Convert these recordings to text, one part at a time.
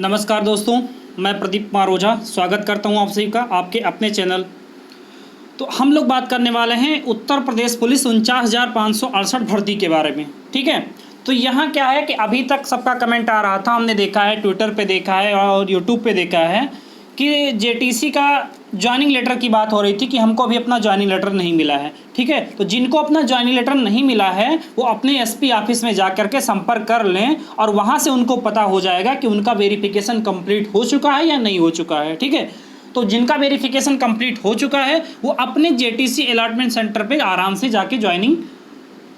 नमस्कार दोस्तों, मैं प्रदीप कुमार ओझा स्वागत करता हूं आप सभी का आपके अपने चैनल। तो हम लोग बात करने वाले हैं उत्तर प्रदेश पुलिस 49,568 भर्ती के बारे में। ठीक है, तो यहाँ क्या है कि अभी तक सबका कमेंट आ रहा था, हमने देखा है, ट्विटर पे देखा है और यूट्यूब पे देखा है कि जेटीसी का ज्वाइनिंग लेटर की बात हो रही थी कि हमको अभी अपना ज्वाइनिंग लेटर नहीं मिला है। ठीक है, तो जिनको अपना ज्वाइनिंग लेटर नहीं मिला है वो अपने एसपी ऑफिस में जा कर के संपर्क कर लें और वहाँ से उनको पता हो जाएगा कि उनका वेरिफिकेशन कंप्लीट हो चुका है या नहीं हो चुका है। ठीक है, तो जिनका वेरिफिकेशन कंप्लीट हो चुका है वो अपने जेटीसी अलॉटमेंट सेंटर पे आराम से जाके ज्वाइनिंग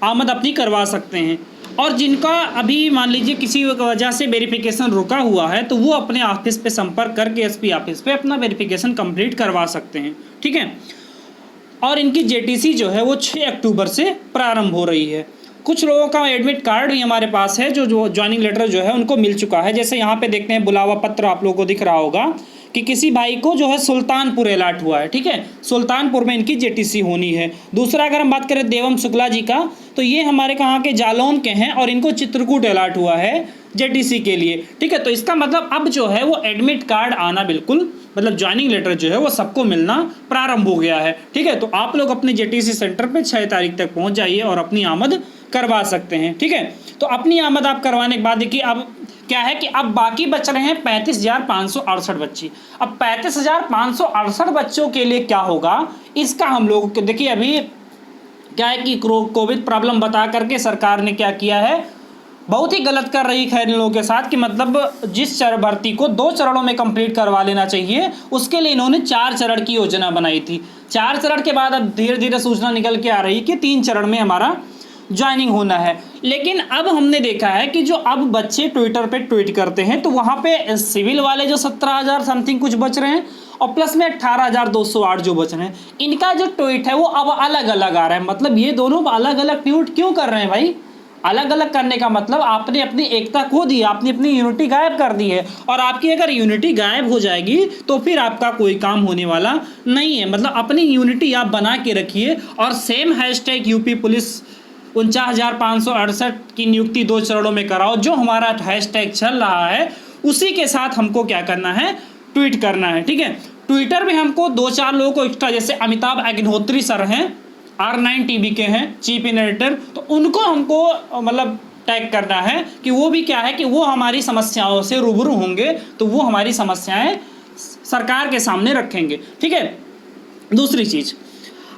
आमद अपनी करवा सकते हैं। और जिनका अभी मान लीजिए किसी वजह से वेरिफिकेशन रुका हुआ है तो वो अपने ऑफिस पे संपर्क करके एसपी ऑफिस पे अपना वेरिफिकेशन कंप्लीट करवा सकते हैं। ठीक है, और इनकी जेटीसी जो है वो 6 अक्टूबर से प्रारंभ हो रही है। कुछ लोगों का एडमिट कार्ड भी हमारे पास है जो ज्वाइनिंग लेटर जो है उनको मिल चुका है। जैसे यहाँ पे देखते हैं बुलावा पत्र आप लोगों को दिख रहा होगा कि किसी भाई को जो है सुल्तानपुर अलॉट हुआ है। ठीक है, सुल्तानपुर में इनकी जेटीसी होनी है। दूसरा अगर हम बात करें देवम शुक्ला जी का, तो ये हमारे कहाँ के जालौन के हैं और इनको चित्रकूट अलॉट हुआ है जेटीसी के लिए। ठीक है, तो इसका मतलब अब जो है वो एडमिट कार्ड आना बिल्कुल मतलब ज्वाइनिंग लेटर जो है वो सबको मिलना प्रारंभ हो गया है। ठीक है, तो आप लोग अपने जेटीसी सेंटर पे 6 तारीख तक पहुंच जाइए और अपनी आमद करवा सकते हैं। ठीक है, तो अपनी आमद आप करवाने के बाद देखिए अब क्या है कि अब बाकी बच रहे हैं 35,568 बच्चे। अब 35,568 बच्चों के लिए क्या होगा इसका हम लोग देखिए अभी क्या है कि कोविड प्रॉब्लम बता करके सरकार ने क्या किया है, बहुत ही गलत कर रही है इन लोगों के साथ कि मतलब जिस भर्ती को 2 चरणों में कंप्लीट करवा लेना चाहिए उसके लिए इन्होंने 4 चरण की योजना बनाई थी। 4 चरण के बाद अब धीरे धीरे सूचना निकल के आ रही कि 3 चरण में हमारा ज्वाइनिंग होना है। लेकिन अब हमने देखा है कि जो अब बच्चे ट्विटर पे ट्वीट करते हैं तो वहाँ पे सिविल वाले जो 17,000 समथिंग कुछ बच रहे हैं और प्लस में 18,208 जो बच रहे हैं, इनका जो ट्वीट है वो अब अलग अलग आ रहा है। मतलब ये दोनों अलग अलग ट्वीट क्यों कर रहे हैं भाई? अलग अलग करने का मतलब आपने अपनी एकता खो दी, आपने अपनी यूनिटी गायब कर दी है। और आपकी अगर यूनिटी गायब हो जाएगी तो फिर आपका कोई काम होने वाला नहीं है। मतलब अपनी यूनिटी आप बना के रखिए और सेम हैशटैग यूपी पुलिस 49,568 की नियुक्ति 2 चरणों में कराओ, जो हमारा हैशटैग चल रहा है उसी के साथ हमको क्या करना है, ट्वीट करना है। ठीक है, ट्विटर में हमको 2-4 लोगों को एक्स्ट्रा, जैसे अमिताभ अग्निहोत्री सर हैं, R9 टीवी के हैं चीफ एडिटर, तो उनको हमको मतलब टैग करना है कि वो भी क्या है कि वो हमारी समस्याओं से रूबरू होंगे तो वो हमारी समस्याएं सरकार के सामने रखेंगे। ठीक है, दूसरी चीज़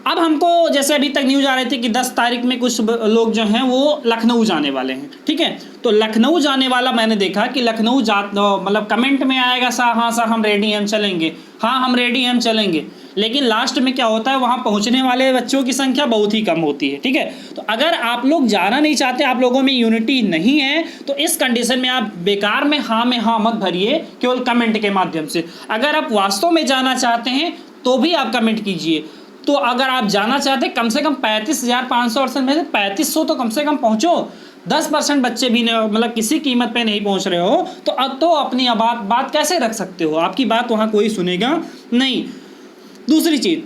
अब हमको जैसे अभी तक न्यूज़ आ रही थी कि 10 तारीख में कुछ लोग जो हैं वो लखनऊ जाने वाले हैं। ठीक है, तो लखनऊ जाने वाला मैंने देखा कि लखनऊ मतलब कमेंट में आएगा हाँ सर हम रेडी हम चलेंगे, हाँ हम रेडी हम चलेंगे, लेकिन लास्ट में क्या होता है वहाँ पहुँचने वाले बच्चों की संख्या बहुत ही कम होती है। ठीक है, तो अगर आप लोग जाना नहीं चाहते, आप लोगों में यूनिटी नहीं है, तो इस कंडीशन में आप बेकार में हाँ मत भरिए केवल कमेंट के माध्यम से। अगर आप वास्तव में जाना चाहते हैं तो भी आप कमेंट कीजिए। तो अगर आप जाना चाहते कम से कम 35,568 में से 3500 तो कम से कम पहुँचो। 10% बच्चे भी मतलब किसी कीमत पे नहीं पहुँच रहे हो तो अब तो अपनी बात कैसे रख सकते हो? आपकी बात वहाँ कोई सुनेगा नहीं। दूसरी चीज़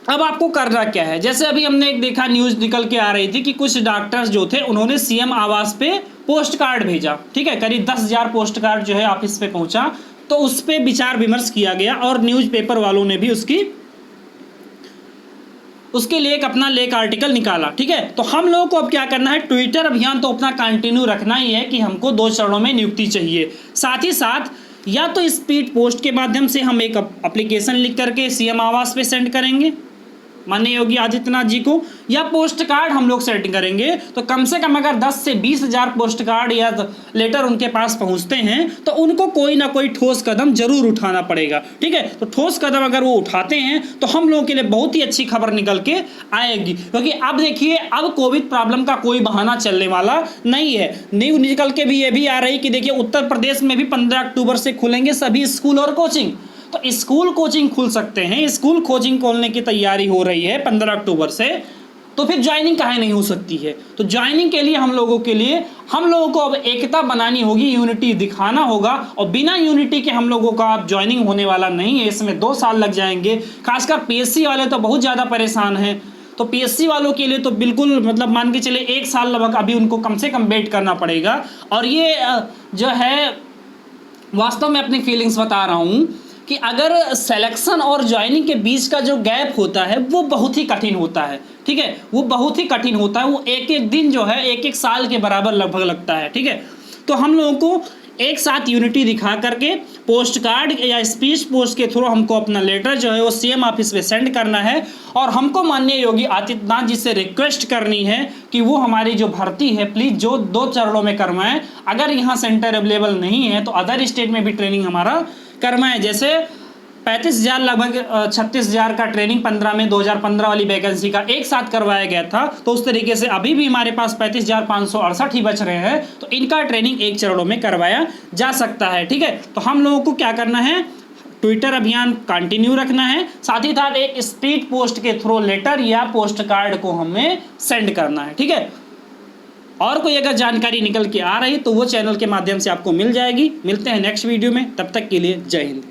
अब आपको करना क्या है, जैसे अभी हमने एक देखा न्यूज़ निकल के आ रही थी कि कुछ डॉक्टर्स जो थे उन्होंने सीएम आवास पे पोस्ट कार्ड भेजा। ठीक है, करीब 10,000 पोस्ट कार्ड जो है ऑफिस पे पहुँचा, तो उस पर विचार विमर्श किया गया और न्यूज़पेपर वालों ने भी उसके लिए एक अपना लेख आर्टिकल निकाला। ठीक है, तो हम लोगों को अब क्या करना है, ट्विटर अभियान तो अपना कंटिन्यू रखना ही है कि हमको 2 चरणों में नियुक्ति चाहिए। साथ ही साथ या तो स्पीड पोस्ट के माध्यम से हम एक एप्लीकेशन लिख करके सीएम आवास पे सेंड करेंगे माननीय योगी आदित्यनाथ जी को, या पोस्ट कार्ड हम लोग सेट करेंगे। तो कम से कम अगर 10 से 20,000 पोस्ट कार्ड या लेटर उनके पास पहुंचते हैं तो उनको कोई ना कोई ठोस कदम जरूर उठाना पड़ेगा। ठीक है, तो ठोस कदम अगर वो उठाते हैं तो हम लोगों के लिए बहुत ही अच्छी खबर निकल के आएगी, क्योंकि अब देखिए अब कोविड प्रॉब्लम का कोई बहाना चलने वाला नहीं है। न्यूज़ निकल के भी ये भी आ रही कि देखिए उत्तर प्रदेश में भी 15 अक्टूबर से खुलेंगे सभी स्कूल और कोचिंग। तो स्कूल कोचिंग खुल सकते हैं, स्कूल कोचिंग खोलने की तैयारी हो रही है 15 अक्टूबर से, तो फिर ज्वाइनिंग काहे नहीं हो सकती है? तो ज्वाइनिंग के लिए हम लोगों को अब एकता बनानी होगी, यूनिटी दिखाना होगा, और बिना यूनिटी के हम लोगों का अब ज्वाइनिंग होने वाला नहीं है। इसमें 2 साल लग जाएंगे, खासकर पीएससी वाले तो बहुत ज़्यादा परेशान हैं। तो पीएससी वालों के लिए तो बिल्कुल मतलब मान के चले 1 साल लगभग अभी उनको कम से कम वेट करना पड़ेगा। और ये जो है वास्तव में अपनी फीलिंग्स बता रहा हूँ कि अगर सिलेक्शन और ज्वाइनिंग के बीच का जो गैप होता है वो बहुत ही कठिन होता है, ठीक है, वो बहुत ही कठिन होता है, वो एक एक दिन जो है एक एक साल के बराबर लगभग लगता है, ठीक है। तो हम लोगों को एक साथ यूनिटी दिखा करके पोस्ट कार्ड या स्पीच पोस्ट के थ्रू हमको अपना लेटर जो है वो सीएम ऑफिस में सेंड करना है, और हमको माननीय योगी आदित्यनाथ जी से रिक्वेस्ट करनी है कि वो हमारी जो भर्ती है प्लीज़ जो 2 चरणों में करवाएं। अगर यहाँ सेंटर अवेलेबल नहीं है तो अदर स्टेट में भी ट्रेनिंग हमारा करवाएं। जैसे 35,000 लगभग 36,000 का ट्रेनिंग 15 में 2015 वाली वैकेंसी का एक साथ करवाया गया था, तो उस तरीके से अभी भी हमारे पास 35,568 ही बच रहे हैं, तो इनका ट्रेनिंग 1 चरणों में करवाया जा सकता है, ठीक है। तो हम लोगों को क्या करना है, ट्विटर अभियान कंटिन्यू रखना है, साथ ही साथ एक स्पीड पोस्ट के थ्रू लेटर या पोस्ट कार्ड को हमें सेंड करना है, ठीक है। और कोई अगर जानकारी निकल के आ रही तो वो चैनल के माध्यम से आपको मिल जाएगी। मिलते हैं नेक्स्ट वीडियो में, तब तक के लिए जय हिंद।